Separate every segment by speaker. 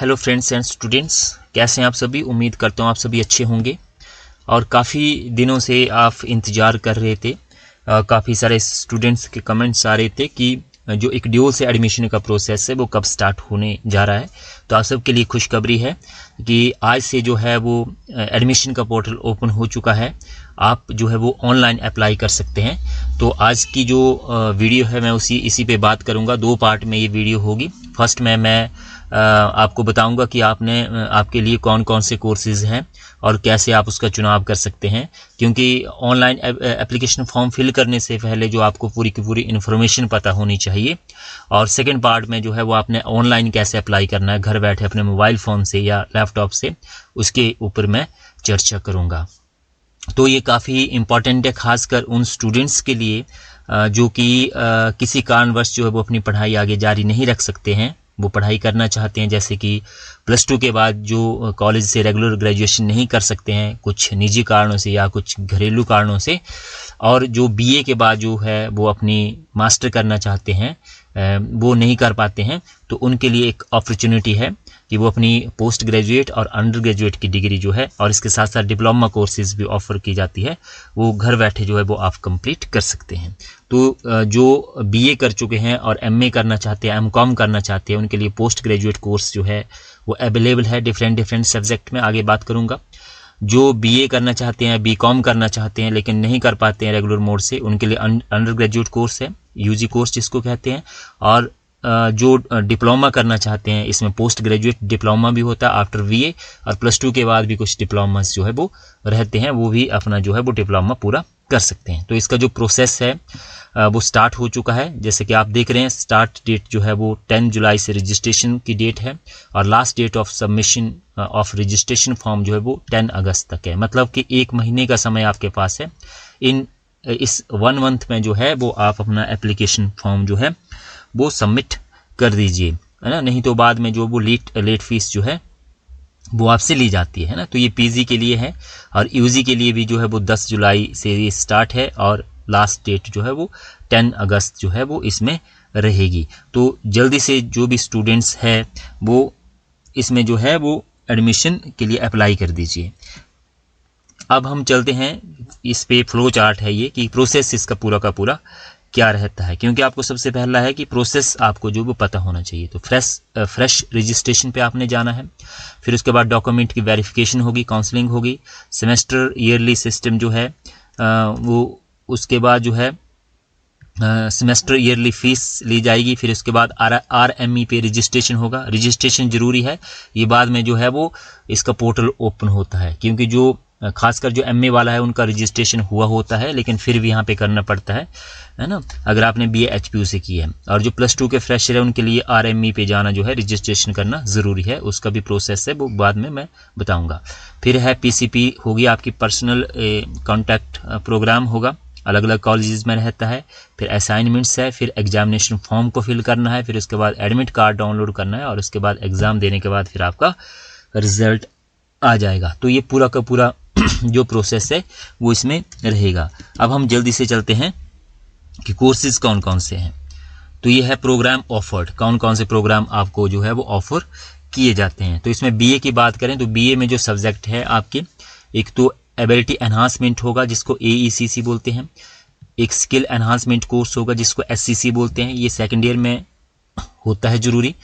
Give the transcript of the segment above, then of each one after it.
Speaker 1: Hello friends and students, कैसे हैं आप सभी। उम्मीद करता हूँ आप सभी अच्छे होंगे और काफ़ी दिनों से आप इंतज़ार कर रहे थे। काफ़ी सारे स्टूडेंट्स के कमेंट्स आ रहे थे कि जो एक ड्यूल से एडमिशन का प्रोसेस है वो कब स्टार्ट होने जा रहा है। तो आप सबके लिए खुशखबरी है कि आज से जो है वो एडमिशन का पोर्टल ओपन हो चुका है। आप जो है वो ऑनलाइन अप्लाई कर सकते हैं। तो आज की जो वीडियो है मैं इसी पे बात करूँगा। 2 पार्ट में ये वीडियो होगी। फर्स्ट में मैं आपको बताऊंगा कि आपके लिए कौन कौन से कोर्सेज हैं और कैसे आप उसका चुनाव कर सकते हैं, क्योंकि ऑनलाइन एप्लीकेशन फॉर्म फिल करने से पहले जो आपको पूरी की पूरी इन्फॉर्मेशन पता होनी चाहिए। और सेकंड पार्ट में जो है वो आपने ऑनलाइन कैसे अप्लाई करना है घर बैठे अपने मोबाइल फ़ोन से या लैपटॉप से, उसके ऊपर मैं चर्चा करूँगा। तो ये काफ़ी इम्पॉर्टेंट है, खासकर उन स्टूडेंट्स के लिए जो कि किसी कारणवश जो है वो अपनी पढ़ाई आगे जारी नहीं रख सकते हैं, वो पढ़ाई करना चाहते हैं, जैसे कि +2 के बाद जो कॉलेज से रेगुलर ग्रेजुएशन नहीं कर सकते हैं कुछ निजी कारणों से या कुछ घरेलू कारणों से, और जो बीए के बाद जो है वो अपनी मास्टर करना चाहते हैं वो नहीं कर पाते हैं। तो उनके लिए एक अपॉर्चुनिटी है कि वो अपनी पोस्ट ग्रेजुएट और अंडर ग्रेजुएट की डिग्री जो है और इसके साथ साथ डिप्लोमा कोर्सेज भी ऑफ़र की जाती है, वो घर बैठे जो है वो आप कंप्लीट कर सकते हैं। तो जो बीए कर चुके हैं और एमए करना चाहते हैं, एमकॉम करना चाहते हैं, उनके लिए पोस्ट ग्रेजुएट कोर्स जो है वो अवेलेबल है डिफरेंट सब्जेक्ट में, आगे बात करूँगा। जो बीए करना चाहते हैं, बीकॉम करना चाहते हैं लेकिन नहीं कर पाते हैं रेगुलर मोड से, उनके लिए अंडर ग्रेजुएट कोर्स है, यूजी कोर्स जिसको कहते हैं। और जो डिप्लोमा करना चाहते हैं, इसमें पोस्ट ग्रेजुएट डिप्लोमा भी होता है आफ्टर बीए, और +2 के बाद भी कुछ डिप्लोमास जो है वो रहते हैं, वो भी अपना जो है वो डिप्लोमा पूरा कर सकते हैं। तो इसका जो प्रोसेस है वो स्टार्ट हो चुका है। जैसे कि आप देख रहे हैं, स्टार्ट डेट जो है वो 10 जुलाई से रजिस्ट्रेशन की डेट है और last date of submission of registration form जो है वो 10 अगस्त तक है। मतलब कि 1 महीने का समय आपके पास है। इस 1 मंथ में जो है वो आप अपना एप्लीकेशन फॉर्म जो है वो सबमिट कर दीजिए, है ना, नहीं तो बाद में जो वो लेट फीस जो है वो आपसे ली जाती है ना। तो ये पीजी के लिए है और यूजी के लिए भी जो है वो 10 जुलाई से ये स्टार्ट है और लास्ट डेट जो है वो 10 अगस्त जो है वो इसमें रहेगी। तो जल्दी से जो भी स्टूडेंट्स है वो इसमें जो है वो एडमिशन के लिए अप्लाई कर दीजिए। अब हम चलते हैं, इस पे फ्लो चार्ट है ये कि प्रोसेस इसका पूरा का पूरा क्या रहता है, क्योंकि आपको सबसे पहला है कि प्रोसेस आपको जो वो पता होना चाहिए। तो फ्रेश रजिस्ट्रेशन पे आपने जाना है, फिर उसके बाद डॉक्यूमेंट की वेरिफिकेशन होगी, काउंसलिंग होगी, सेमेस्टर ईयरली सिस्टम जो है वो, उसके बाद जो है सेमेस्टर ईयरली फीस ली जाएगी, फिर उसके बाद RME पे रजिस्ट्रेशन होगा। रजिस्ट्रेशन जरूरी है, ये बाद में जो है वो इसका पोर्टल ओपन होता है, क्योंकि जो खासकर जो MA वाला है उनका रजिस्ट्रेशन हुआ होता है लेकिन फिर भी यहाँ पे करना पड़ता है ना, अगर आपने BA HPU से की है। और जो +2 के फ्रेशर है उनके लिए RME पे जाना जो है रजिस्ट्रेशन करना ज़रूरी है, उसका भी प्रोसेस है, वो बाद में मैं बताऊँगा। फिर है PCP होगी, आपकी पर्सनल कॉन्टैक्ट प्रोग्राम होगा, अलग अलग कॉलेजेस में रहता है। फिर असाइनमेंट्स है, फिर एग्जामिनेशन फॉर्म को फिल करना है, फिर उसके बाद एडमिट कार्ड डाउनलोड करना है और उसके बाद एग्ज़ाम देने के बाद फिर आपका रिज़ल्ट आ जाएगा। तो ये पूरा का पूरा जो प्रोसेस है वो इसमें रहेगा। अब हम जल्दी से चलते हैं कि कोर्सेज कौन कौन से हैं। तो ये है प्रोग्राम ऑफर्ड, कौन कौन से प्रोग्राम आपको जो है वो ऑफर किए जाते हैं। तो इसमें BA की बात करें तो BA में जो सब्जेक्ट है आपके, एक तो एबिलिटी एनहांसमेंट होगा जिसको AECC बोलते हैं, एक स्किल एनहांसमेंट कोर्स होगा जिसको SCC बोलते हैं। ये सेकेंड ईयर में होता है जरूरी,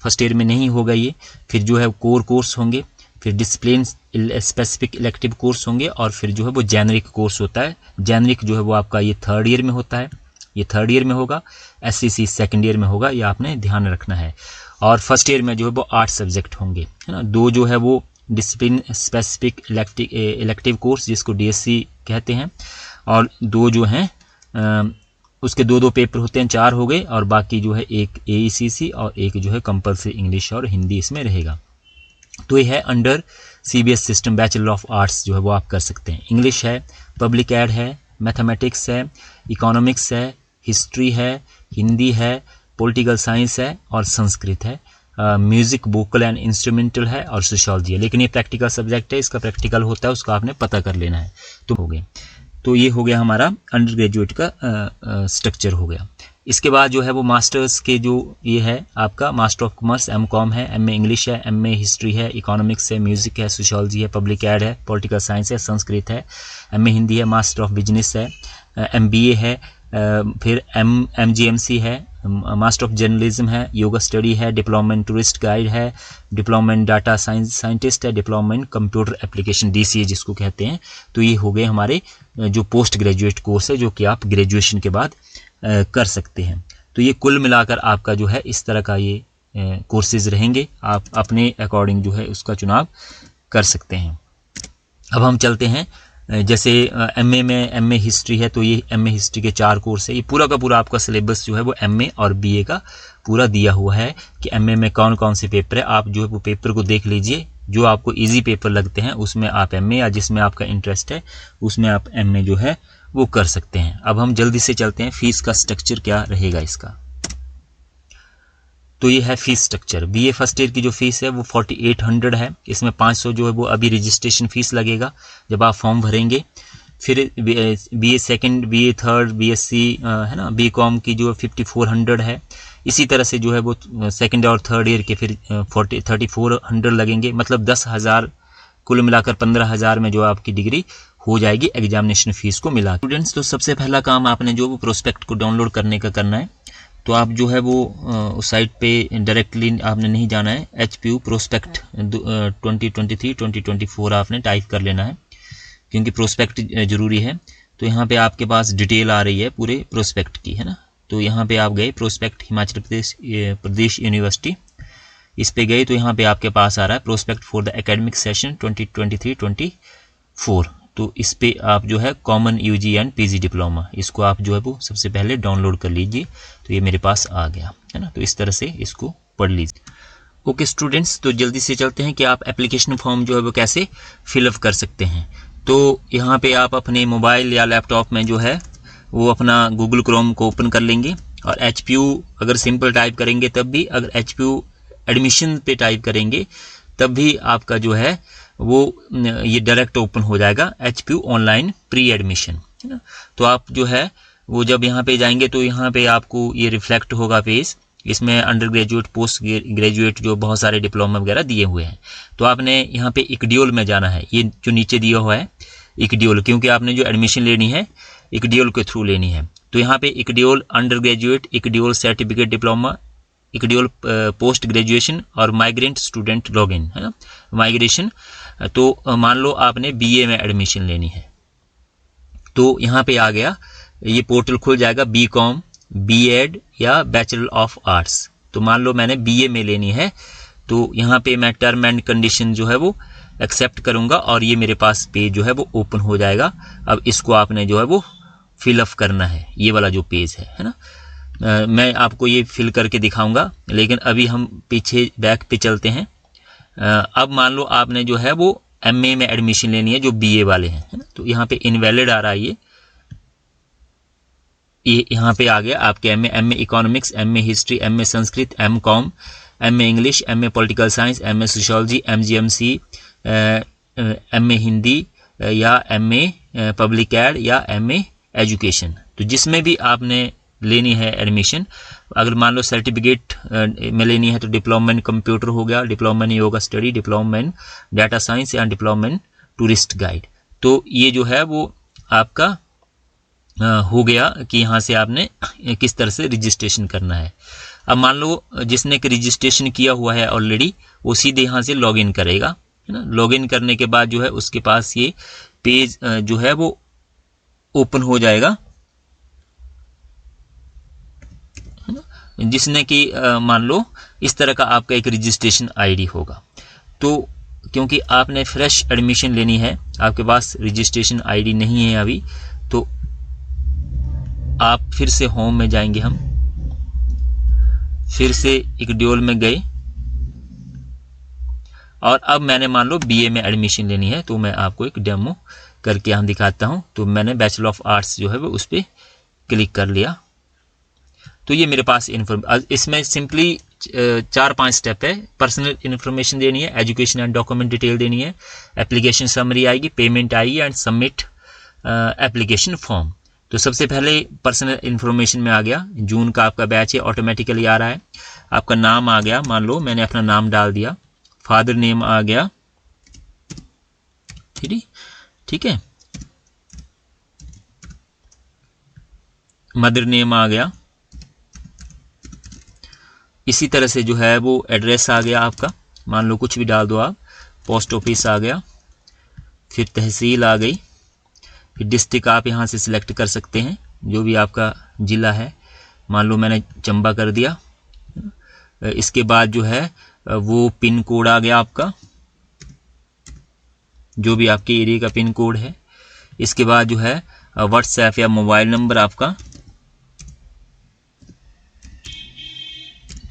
Speaker 1: फर्स्ट ईयर में नहीं होगा ये। फिर जो है कोर कोर्स होंगे, फिर डिसिप्लिन स्पेसिफिक इलेक्टिव कोर्स होंगे और फिर जो है वो जेनरिक कोर्स होता है। जेनरिक जो है वो आपका ये 3rd ईयर में होता है, ये 3rd ईयर में होगा। SCC 2nd ईयर में होगा, ये आपने ध्यान रखना है। और फर्स्ट ईयर में जो है वो 8 सब्जेक्ट होंगे, है ना। 2 जो है वो डिसिप्लिन स्पेसिफिक इलेक्टिव कोर्स जिसको DSC कहते हैं, और 2 जो हैं उसके 2 पेपर होते हैं, 4 हो गए। और बाकी जो है एक AECC और एक जो है कंपल्सरी इंग्लिश और हिंदी इसमें रहेगा। तो ये है under CBS system bachelor of arts जो है वो आप कर सकते हैं। इंग्लिश है, पब्लिक एड है, मैथमेटिक्स है, इकोनॉमिक्स है, हिस्ट्री है, हिंदी है, पॉलिटिकल साइंस है और संस्कृत है, म्यूज़िक वोकल एंड इंस्ट्रूमेंटल है और सोशियोलॉजी है। लेकिन ये प्रैक्टिकल सब्जेक्ट है, इसका प्रैक्टिकल होता है, उसका आपने पता कर लेना है। तो हो गए, तो ये हो गया हमारा अंडर ग्रेजुएट का स्ट्रक्चर हो गया। इसके बाद जो है वो मास्टर्स के जो ये है आपका मास्टर ऑफ कॉमर्स एम.कॉम है, एम.ए. इंग्लिश है, एम.ए. हिस्ट्री है, इकोनॉमिक्स है, म्यूज़िक है, सोशियोलॉजी है, पब्लिक एड है, पॉलिटिकल साइंस है, संस्कृत है, एम.ए. हिंदी है, मास्टर ऑफ बिजनेस है, एम.बी.ए. है, फिर एम.जी.एम.सी. है, मास्टर ऑफ जर्नलिज्म है, योगा स्टडी है, डिप्लोमा इन टूरिस्ट गाइड है, डिप्लोमा इन डाटा साइंटिस्ट है, diploma in computer application DCA जिसको कहते हैं। तो ये हो गए हमारे जो पोस्ट ग्रेजुएट कोर्स है जो कि आप ग्रेजुएशन के बाद कर सकते हैं। तो ये कुल मिलाकर आपका जो है इस तरह का ये कोर्सेज रहेंगे, आप अपने अकॉर्डिंग जो है उसका चुनाव कर सकते हैं। अब हम चलते हैं, जैसे एमए में एमए हिस्ट्री है, तो ये एमए हिस्ट्री के 4 कोर्स है। ये पूरा का पूरा आपका सिलेबस जो है वो एमए और बीए का पूरा दिया हुआ है कि एमए में कौन कौन से पेपर है। आप जो है वो पेपर को देख लीजिए, जो आपको इजी पेपर लगते हैं उसमें आप एमए, या जिसमें आपका इंटरेस्ट है उसमें आप एमए जो है वो कर सकते हैं। अब हम जल्दी से चलते हैं, फीस का स्ट्रक्चर क्या रहेगा इसका। तो ये है fees structure. BA first year की जो फीस है वो 4800 है। इसमें 500 जो है वो अभी रजिस्ट्रेशन फीस लगेगा जब आप फॉर्म भरेंगे। फिर BA second, BA third, BSc है ना, बीकॉम की जो 5400 है। इसी तरह से जो है वो सेकंड और थर्ड ईयर के फिर 3400 लगेंगे, मतलब 10,000 कुल मिलाकर 15,000 में जो आपकी डिग्री हो जाएगी एग्जामिनेशन फीस को मिला। स्टूडेंट्स, तो सबसे पहला काम आपने जो वो प्रोस्पेक्ट को डाउनलोड करने का करना है। तो आप जो है वो उस साइट पे डायरेक्टली आपने नहीं जाना है, HPU प्रोस्पेक्ट 2023-2024 आपने टाइप कर लेना है, क्योंकि प्रोस्पेक्ट जरूरी है। तो यहाँ पे आपके पास डिटेल आ रही है पूरे प्रोस्पेक्ट की, है ना। तो यहाँ पे आप गए प्रोस्पेक्ट हिमाचल प्रदेश यूनिवर्सिटी, इस पे गए तो यहाँ पे आपके पास आ रहा है prospect for the academic session 2023-24। तो इस पे आप जो है common UG and PG diploma, इसको आप जो है वो सबसे पहले डाउनलोड कर लीजिए। तो ये मेरे पास आ गया, है ना। तो इस तरह से इसको पढ़ लीजिए। ओके स्टूडेंट्स, तो जल्दी से चलते हैं कि आप एप्लीकेशन फॉर्म जो है वो कैसे फिलअप कर सकते हैं। तो यहाँ पे आप अपने मोबाइल या लैपटॉप में जो है वो अपना गूगल क्रोम को ओपन कर लेंगे, और HPU अगर सिंपल टाइप करेंगे तब भी, अगर HPU एडमिशन पे टाइप करेंगे तब भी आपका जो है वो ये डायरेक्ट ओपन हो जाएगा, HPU ऑनलाइन प्री एडमिशन, है ना। तो आप जो है वो जब यहाँ पे जाएंगे तो यहाँ पे आपको ये रिफ्लेक्ट होगा पेज, इसमें अंडर ग्रेजुएट, पोस्ट ग्रेजुएट जो बहुत सारे डिप्लोमा वगैरह दिए हुए हैं। तो आपने यहाँ पे इक्डियोल में जाना है, ये जो नीचे दिया हुआ है इक्डियोल, क्योंकि आपने जो एडमिशन लेनी है इक्डियोल के थ्रू लेनी है। तो यहाँ पे ICDEOL undergraduate, ICDEOL certificate diploma, ICDEOL post graduation और माइग्रेंट स्टूडेंट लॉगिन, है ना, माइग्रेशन। तो मान लो आपने BA में एडमिशन लेनी है, तो यहाँ पे आ गया, ये पोर्टल खुल जाएगा, BCom, B.Ed या बैचलर ऑफ आर्ट्स। तो मान लो मैंने BA में लेनी है, तो यहाँ पे मैं टर्म एंड कंडीशन जो है वो एक्सेप्ट करूँगा, और ये मेरे पास पेज जो है वो ओपन हो जाएगा। अब इसको आपने जो है वो फिलअप करना है, ये वाला जो पेज है ना। मैं आपको ये फिल करके दिखाऊंगा, लेकिन अभी हम पीछे बैक पे चलते हैं। अब मान लो आपने जो है वो MA में एडमिशन लेनी है जो BA वाले हैं, है ना। तो यहाँ पे इनवैलिड आ रहा है, ये यहाँ पे आ गया आपके MA economics, MA history, MA Sanskrit, M.Com, MA English, MA political science, MA sociology, MGMC, MA Hindi या MA पब्लिक एड या MA एजुकेशन। तो जिसमें भी आपने लेनी है एडमिशन, अगर मान लो सर्टिफिकेट में लेनी है तो डिप्लोमा इन कंप्यूटर हो गया, diploma in yoga study, diploma in data science या डिप्लोमा इन टूरिस्ट गाइड। तो ये जो है वो आपका हो गया कि यहाँ से आपने किस तरह से रजिस्ट्रेशन करना है। अब मान लो जिसने रजिस्ट्रेशन किया हुआ है ऑलरेडी, वो सीधे यहाँ से लॉगिन करेगा, है ना। लॉगिन करने के बाद जो है उसके पास ये पेज जो है वो ओपन हो जाएगा, जिसने कि मान लो इस तरह का आपका एक रजिस्ट्रेशन ID होगा। तो क्योंकि आपने फ्रेश एडमिशन लेनी है, आपके पास रजिस्ट्रेशन ID नहीं है अभी, तो आप फिर से होम में जाएंगे, हम फिर से इक्डियोल में गए, और अब मैंने मान लो BA में एडमिशन लेनी है, तो मैं आपको एक डेमो करके यहाँ दिखाता हूँ। तो मैंने बैचलर ऑफ आर्ट्स जो है वो उस पर क्लिक कर लिया। तो ये मेरे पास इसमें सिंपली 4-5 स्टेप है। पर्सनल इन्फॉर्मेशन देनी है, एजुकेशन एंड डॉक्यूमेंट डिटेल देनी है, एप्लीकेशन समरी आएगी, पेमेंट आएगी एंड सबमिट एप्लीकेशन फॉर्म। तो सबसे पहले पर्सनल इन्फॉर्मेशन में आ गया, जून का आपका बैच है, ऑटोमेटिकली आ रहा है। आपका नाम आ गया, मान लो मैंने अपना नाम डाल दिया, फादर नेम आ गया, ठीक है, मदर नेम आ गया। इसी तरह से जो है वो एड्रेस आ गया आपका, मान लो कुछ भी डाल दो आप, पोस्ट ऑफिस आ गया, फिर तहसील आ गई, फिर डिस्ट्रिक्ट आप यहाँ से सिलेक्ट कर सकते हैं, जो भी आपका ज़िला है, मान लो मैंने चंबा कर दिया। इसके बाद जो है वो पिन कोड आ गया आपका, जो भी आपके एरिया का पिन कोड है। इसके बाद जो है व्हाट्सएप या मोबाइल नंबर आपका,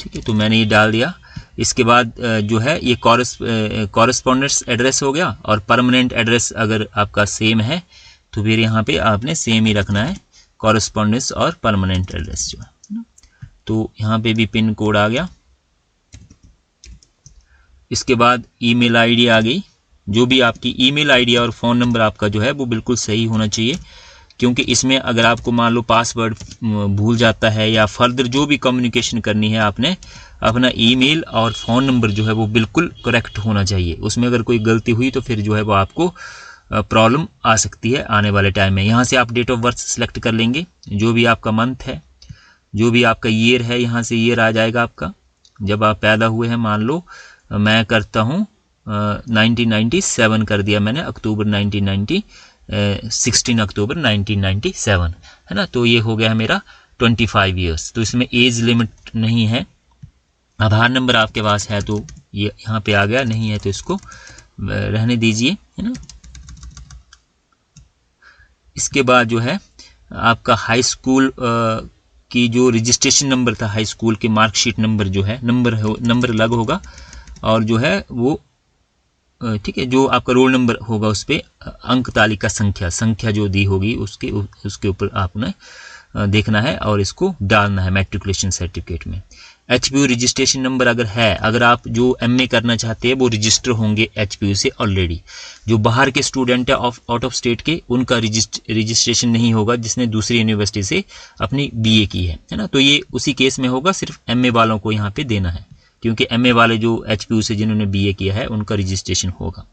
Speaker 1: ठीक है, तो मैंने ये डाल दिया। इसके बाद जो है ये कॉरेस्पॉन्डेंस एड्रेस हो गया, और परमानेंट एड्रेस अगर आपका सेम है तो फिर यहाँ पे आपने सेम ही रखना है, कॉरेस्पॉन्डेंस और परमानेंट एड्रेस जो है। तो यहाँ पे भी पिन कोड आ गया। इसके बाद ईमेल आईडी आ गई, जो भी आपकी ईमेल आईडी और फ़ोन नंबर आपका जो है वो बिल्कुल सही होना चाहिए, क्योंकि इसमें अगर आपको मान लो पासवर्ड भूल जाता है या फर्दर जो भी कम्युनिकेशन करनी है, आपने अपना ईमेल और फ़ोन नंबर जो है वो बिल्कुल करेक्ट होना चाहिए। उसमें अगर कोई गलती हुई तो फिर जो है वो आपको प्रॉब्लम आ सकती है आने वाले टाइम में। यहाँ से आप डेट ऑफ बर्थ सेलेक्ट कर लेंगे, जो भी आपका मंथ है, जो भी आपका ईयर है, यहाँ से ईयर आ जाएगा आपका, जब आप पैदा हुए हैं। मान लो मैं करता हूँ 1997 कर दिया मैंने, अक्टूबर 16 अक्टूबर 1997, है ना। तो ये हो गया है मेरा 25 ईयर्स। तो इसमें एज लिमिट नहीं है। आधार नंबर आपके पास है तो ये यहाँ पे आ गया, नहीं है तो इसको रहने दीजिए, है ना। इसके बाद जो है आपका हाई स्कूल की जो रजिस्ट्रेशन नंबर था, हाई स्कूल के मार्कशीट नंबर जो है, नंबर अलग होगा, और जो है वो ठीक है, जो आपका रोल नंबर होगा उस पर अंक तालिका संख्या जो दी होगी उसके ऊपर आपने देखना है और इसको डालना है मैट्रिकुलेशन सर्टिफिकेट में। HPU रजिस्ट्रेशन नंबर अगर है, अगर आप जो MA करना चाहते हैं वो रजिस्टर होंगे HPU से ऑलरेडी। जो बाहर के स्टूडेंट है आउट ऑफ स्टेट के, उनका रजिस्ट्रेशन नहीं होगा जिसने दूसरी यूनिवर्सिटी से अपनी BA की है ना। तो ये उसी केस में होगा, सिर्फ MA वालों को यहाँ पे देना है, क्योंकि MA वाले जो HPU से जिन्होंने BA किया है उनका रजिस्ट्रेशन होगा।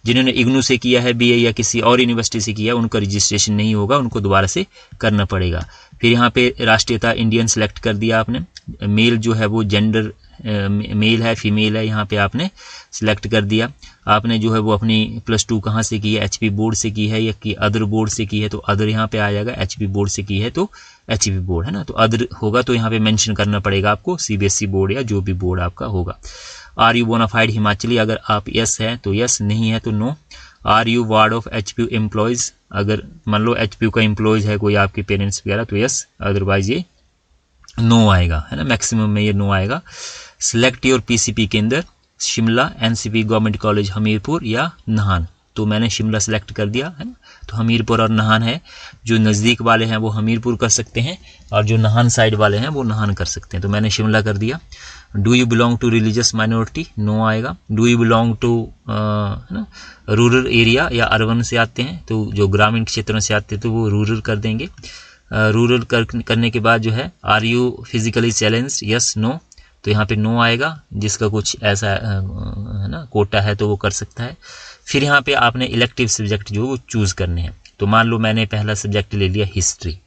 Speaker 1: जिन्होंने इग्नू से किया है BA या किसी और यूनिवर्सिटी से किया है उनका रजिस्ट्रेशन नहीं होगा, उनको दोबारा से करना पड़ेगा। फिर यहाँ पे राष्ट्रीयता इंडियन सेलेक्ट कर दिया आपने, मेल जो है वो जेंडर मेल है फीमेल है, यहाँ पे आपने सिलेक्ट कर दिया। आपने जो है वो अपनी +2 कहाँ से की है, HP बोर्ड से की है या कि अदर बोर्ड से की है, तो अदर यहाँ पे आ जाएगा। HP बोर्ड से की है तो HP बोर्ड, है ना। तो अदर होगा तो यहाँ पे मेंशन करना पड़ेगा आपको, CBSE बोर्ड या जो भी बोर्ड आपका होगा। आर यू बोनाफाइड हिमाचली, अगर आप यस है तो यस, नहीं है तो no. Are you ward of HPU employees, अगर मान लो HPU का एम्प्लॉयज़ है कोई आपके पेरेंट्स वगैरह तो यस, अदरवाइज ये नो आएगा, है ना। मैक्सिमम में ये नो आएगा। सिलेक्ट योर PCP केंद्र, Shimla, NCP government college Hamirpur या नाहन, तो मैंने शिमला सेलेक्ट कर दिया, है ना। तो हमीरपुर और नाहन है, जो नज़दीक वाले हैं वो हमीरपुर कर सकते हैं और जो नाहन साइड वाले हैं वो नाहन कर सकते हैं, तो मैंने शिमला कर दिया। Do you belong to religious minority, no आएगा। डू यू बिलोंग टू है ना रूरल एरिया या अर्बन से आते हैं, तो जो ग्रामीण क्षेत्रों से आते हैं तो वो रूरल कर देंगे। रूरल करने के बाद जो है are you physically challenge, yes no, तो यहाँ पे नो आएगा। जिसका कुछ ऐसा है ना कोटा है तो वो कर सकता है। फिर यहाँ पे आपने इलेक्टिव सब्जेक्ट जो वो चूज़ करने हैं, तो मान लो मैंने पहला सब्जेक्ट ले लिया हिस्ट्री,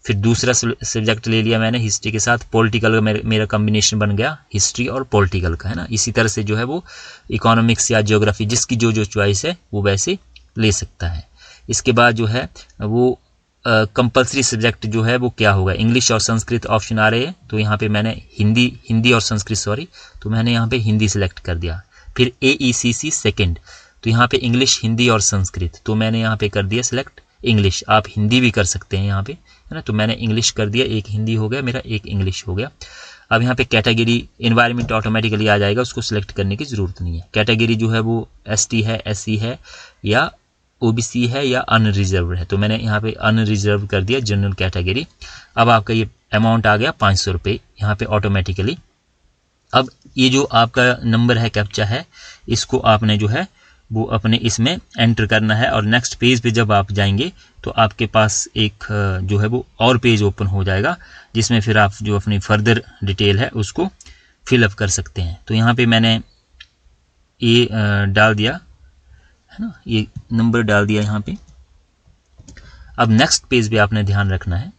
Speaker 1: फिर दूसरा सब्जेक्ट ले लिया मैंने हिस्ट्री के साथ पॉलिटिकल का, मेरा कॉम्बिनेशन बन गया हिस्ट्री और पॉलिटिकल का, है ना। इसी तरह से जो है वो इकोनॉमिक्स या ज्योग्राफी, जिसकी जो चॉइस है वो वैसे ले सकता है। इसके बाद जो है वो कंपलसरी सब्जेक्ट जो है वो क्या होगा, इंग्लिश और संस्कृत ऑप्शन आ रहे हैं, तो यहाँ पे मैंने हिंदी और संस्कृत तो मैंने यहाँ पे हिंदी सेलेक्ट कर दिया। फिर AECC सेकंड, तो यहाँ पे इंग्लिश, हिंदी और संस्कृत, तो मैंने यहाँ पे कर दिया सिलेक्ट इंग्लिश। आप हिंदी भी कर सकते हैं यहाँ पे, है ना। तो मैंने इंग्लिश कर दिया, एक हिंदी हो गया मेरा, एक इंग्लिश हो गया। अब यहाँ पे कैटेगरी एनवायरनमेंट ऑटोमेटिकली आ जाएगा, उसको सिलेक्ट करने की ज़रूरत नहीं है। कैटेगरी जो है वो ST है, SC है या OBC है या अनरिजर्व है, तो मैंने यहाँ पे अनरिजर्व कर दिया, जनरल कैटेगरी। अब आपका ये अमाउंट आ गया 500 रुपये यहाँ पे ऑटोमेटिकली। अब ये जो आपका नंबर है कैप्चा है, इसको आपने जो है वो अपने इसमें एंटर करना है। और नेक्स्ट पेज पे जब आप जाएंगे तो आपके पास एक जो है वो और पेज ओपन हो जाएगा, जिसमें फिर आप जो अपनी फर्दर डिटेल है उसको फिलअप कर सकते हैं। तो यहाँ पे मैंने ये डाल दिया है ना, ये नंबर डाल दिया यहाँ पे। अब नेक्स्ट पेज पे आपने ध्यान रखना है,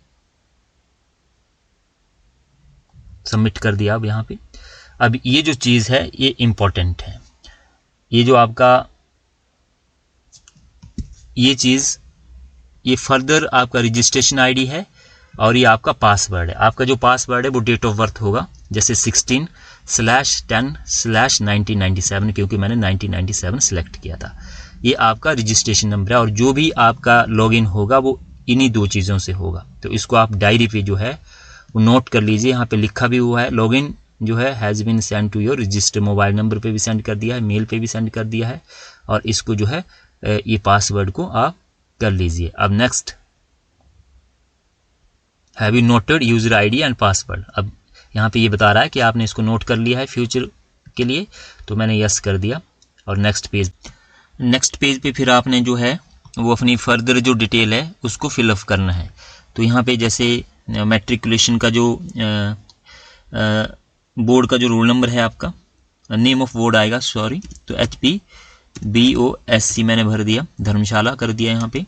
Speaker 1: सबमिट कर दिया। अब यहाँ पे अब ये जो चीज़ है ये इम्पोर्टेंट है, ये जो आपका ये चीज़, ये फर्दर आपका रजिस्ट्रेशन आईडी है और ये आपका पासवर्ड है। आपका जो पासवर्ड है वो डेट ऑफ बर्थ होगा, जैसे 16/10/1997, क्योंकि मैंने 1997 सिलेक्ट किया था। ये आपका रजिस्ट्रेशन नंबर है और जो भी आपका लॉगिन होगा वो इन्हीं दो चीज़ों से होगा। तो इसको आप डायरी पे जो है वो नोट कर लीजिए। यहाँ पे लिखा भी हुआ है, लॉगिन जो है has been send to your register, mobile number पे भी सेंड कर दिया है, मेल पे भी सेंड कर दिया है, और इसको जो है ये पासवर्ड को आप कर लीजिए। अब next, have you noted user ID and password. अब यहाँ पे ये बता रहा है कि आपने इसको नोट कर लिया है फ्यूचर के लिए, तो मैंने यस कर दिया। और नेक्स्ट पेज पे फिर आपने जो है वो अपनी फर्दर जो डिटेल है उसको फिलअप करना है। तो यहाँ पे जैसे मैट्रिकुलेशन का जो बोर्ड का जो रोल नंबर है आपका, नेम ऑफ बोर्ड आएगा, सॉरी, तो HPBOSC मैंने भर दिया, धर्मशाला कर दिया, यहाँ पे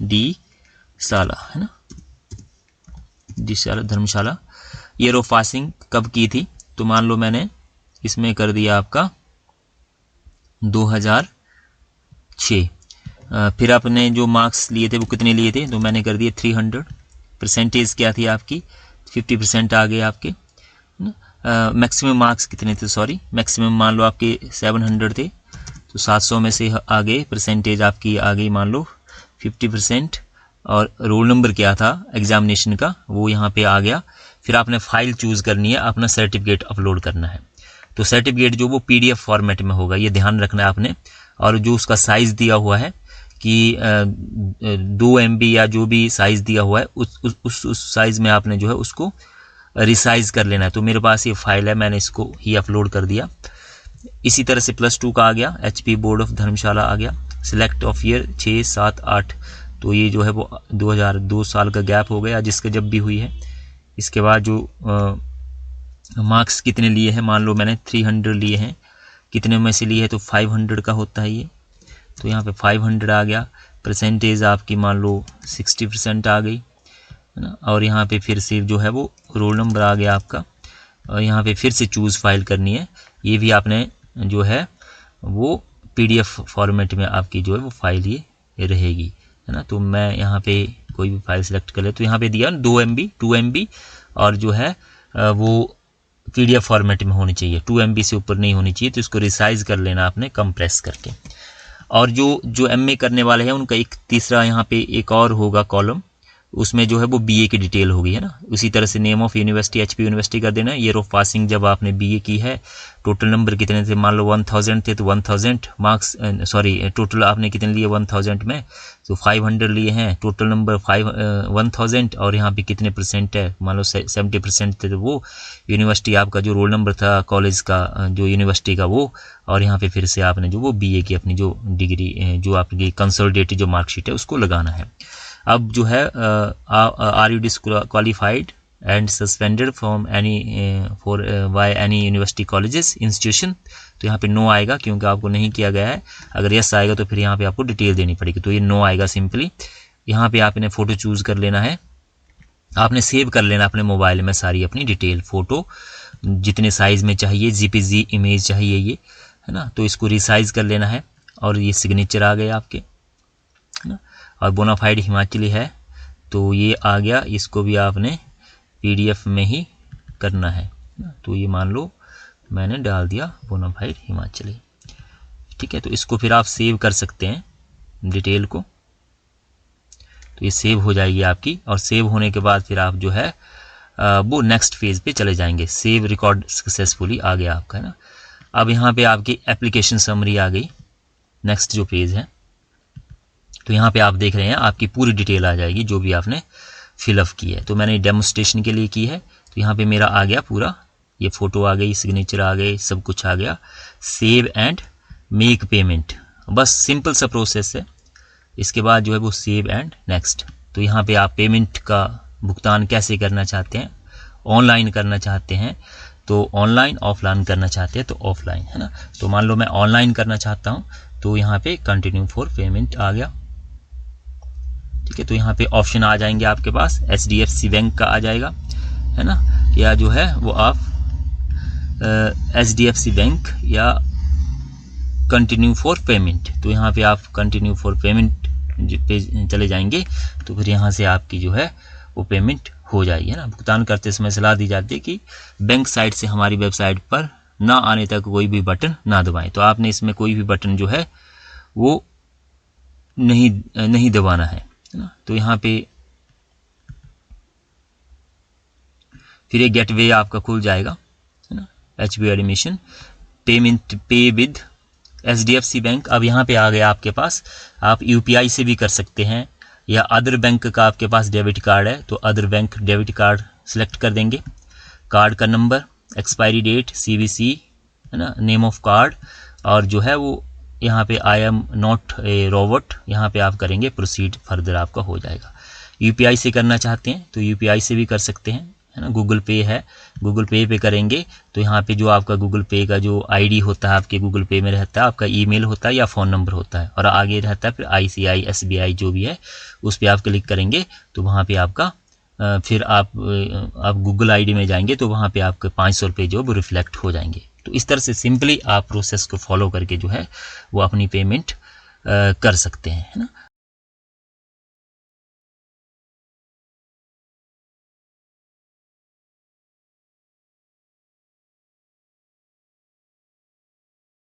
Speaker 1: डी साला है ना, डी साला धर्मशाला। ईयर ऑफ पासिंग कब की थी, तो मान लो मैंने इसमें कर दिया आपका 2006। फिर आपने जो मार्क्स लिए थे वो कितने लिए थे, तो मैंने कर दिए 300। परसेंटेज क्या थी आपकी, 50% आ गए आपके। मैक्सिमम मार्क्स कितने थे, सॉरी, मैक्सिमम मान लो आपके 700 थे, तो 700 में से आ गए, परसेंटेज आपकी आ गई मान लो 50%। और रोल नंबर क्या था एग्जामिनेशन का वो यहाँ पे आ गया। फिर आपने फाइल चूज़ करनी है, अपना सर्टिफिकेट अपलोड करना है। तो सर्टिफिकेट जो वो PDF फॉर्मेट में होगा, ये ध्यान रखना है आपने। और जो उसका साइज़ दिया हुआ है कि 2 MB या जो भी साइज़ दिया हुआ है उस साइज़ में आपने जो है उसको रिसाइज कर लेना है। तो मेरे पास ये फाइल है, मैंने इसको ही अपलोड कर दिया। इसी तरह से +2 का आ गया, HP बोर्ड ऑफ धर्मशाला आ गया। सिलेक्ट ऑफ ईयर 6, 7, 8, तो ये जो है वो 2002 साल का गैप हो गया जिसके जब भी हुई है। इसके बाद जो मार्क्स कितने लिए हैं, मान लो मैंने 300 लिए हैं, कितने में से लिए है, तो 500 का होता है ये, तो यहाँ पे 500 आ गया। परसेंटेज आपकी मान लो 60% आ गई है ना। और यहाँ पे फिर से जो है वो रोल नंबर आ गया आपका, और यहाँ पे फिर से चूज़ फाइल करनी है। ये भी आपने जो है वो PDF फॉर्मेट में आपकी जो है वो फाइल ये रहेगी है ना। तो मैं यहाँ पे कोई भी फाइल सेलेक्ट कर ले, तो यहाँ पे दिया 2 MB 2 MB, और जो है वो PDF फॉर्मेट में होनी चाहिए, 2 MB से ऊपर नहीं होनी चाहिए। तो इसको रिसाइज कर लेना आपने कंप्रेस करके। और जो MA करने वाले हैं उनका एक तीसरा यहाँ पे एक और होगा कॉलम, उसमें जो है वो BA की डिटेल होगी है ना। उसी तरह से name of university HP university का देना, ईयर ऑफ पासिंग जब आपने BA की है, टोटल नंबर कितने थे, मान लो 1000 थे तो 1000 मार्क्स, सॉरी टोटल आपने कितने लिए 1000 में, तो 500 लिए हैं, टोटल नंबर 1000। और यहाँ पे कितने परसेंट है, मान लो 70% थे, तो वो यूनिवर्सिटी आपका जो रोल नंबर था कॉलेज का जो यूनिवर्सिटी का वो। और यहाँ पे फिर से आपने जो वो BA की अपनी जो डिग्री जो आपकी कंसोलिडेटेड जो मार्कशीट है उसको लगाना है। अब जो है are you disqualified and suspended from any for by any university colleges institution, तो यहाँ पे नो आएगा क्योंकि आपको नहीं किया गया है। अगर यस आएगा तो फिर यहाँ पे आपको डिटेल देनी पड़ेगी, तो ये नो आएगा सिंपली। यहाँ पे आपने फ़ोटो चूज़ कर लेना है, आपने सेव कर लेना अपने मोबाइल में सारी अपनी डिटेल, फ़ोटो जितने साइज़ में चाहिए, JPG इमेज चाहिए ये है ना। तो इसको रिसाइज़ कर लेना है। और ये सिग्नेचर आ गए आपके है ना। और बोनाफाइड हिमाचली है तो ये आ गया, इसको भी आपने PDF में ही करना है। तो ये मान लो मैंने डाल दिया बोनाफाइड हिमाचली, ठीक है। तो इसको फिर आप सेव कर सकते हैं डिटेल को, तो ये सेव हो जाएगी आपकी। और सेव होने के बाद फिर आप जो है वो नेक्स्ट फेज पे चले जाएंगे। सेव रिकॉर्ड सक्सेसफुली आ गया आपका है ना। अब यहाँ पे आपकी एप्लीकेशन समरी आ गई, नेक्स्ट जो पेज है, तो यहाँ पे आप देख रहे हैं आपकी पूरी डिटेल आ जाएगी जो भी आपने फिलअप की है। तो मैंने डेमोस्ट्रेशन के लिए की है, तो यहाँ पे मेरा आ गया पूरा, ये फ़ोटो आ गई, सिग्नेचर आ गए, सब कुछ आ गया। सेव एंड मेक पेमेंट, बस सिंपल सा प्रोसेस है। इसके बाद जो है वो सेव एंड नेक्स्ट। तो यहाँ पे आप पेमेंट का भुगतान कैसे करना चाहते हैं, ऑनलाइन करना चाहते हैं तो ऑनलाइन, ऑफलाइन करना चाहते हैं तो ऑफलाइन, है ना। तो मान लो मैं ऑनलाइन करना चाहता हूँ तो यहाँ पे कंटिन्यू फॉर पेमेंट आ गया, ठीक है। तो यहाँ पे ऑप्शन आ जाएंगे आपके पास, HDFC बैंक का आ जाएगा, है ना, या जो है वो आप HDFC बैंक या कंटिन्यू फॉर पेमेंट। तो यहाँ पे आप कंटिन्यू फॉर पेमेंट पे चले जाएंगे तो फिर यहाँ से आपकी जो है वो पेमेंट हो जाएगी, है ना। भुगतान करते समय सलाह दी जाती है कि बैंक साइट से हमारी वेबसाइट पर ना आने तक कोई भी बटन ना दबाएं। तो आपने इसमें कोई भी बटन जो है वो नहीं दबाना है ना। तो यहाँ पे फिर एक गेटवे आपका खुल जाएगा, है ना, HB एडमिशन पेमेंट पे विद HDFC बैंक। अब यहाँ पे आ गया आपके पास, आप UPI से भी कर सकते हैं या अदर बैंक का आपके पास डेबिट कार्ड है तो other bank debit card select कर देंगे। कार्ड का नंबर, एक्सपायरी डेट, CVC, है ना, नेम ऑफ कार्ड, और जो है वो यहाँ पे I am not a robot, यहाँ पे आप करेंगे प्रोसीड, फर्दर आपका हो जाएगा। UPI से करना चाहते हैं तो UPI से भी कर सकते हैं, है ना। गूगल पे है, गूगल पे पे करेंगे तो यहाँ पे जो आपका गूगल पे का जो ID होता है आपके गूगल पे में रहता है, आपका ईमेल होता है या फ़ोन नंबर होता है, और आगे रहता है फिर ICI SBI जो भी है उस पर आप क्लिक करेंगे तो वहाँ पे आपका फिर आप गूगल ID में जाएंगे तो वहाँ पे आपके 500 रुपये जो वो रिफ्लेक्ट हो जाएंगे। तो इस तरह से सिंपली आप प्रोसेस को फॉलो करके जो है वो अपनी पेमेंट कर सकते हैं, है ना।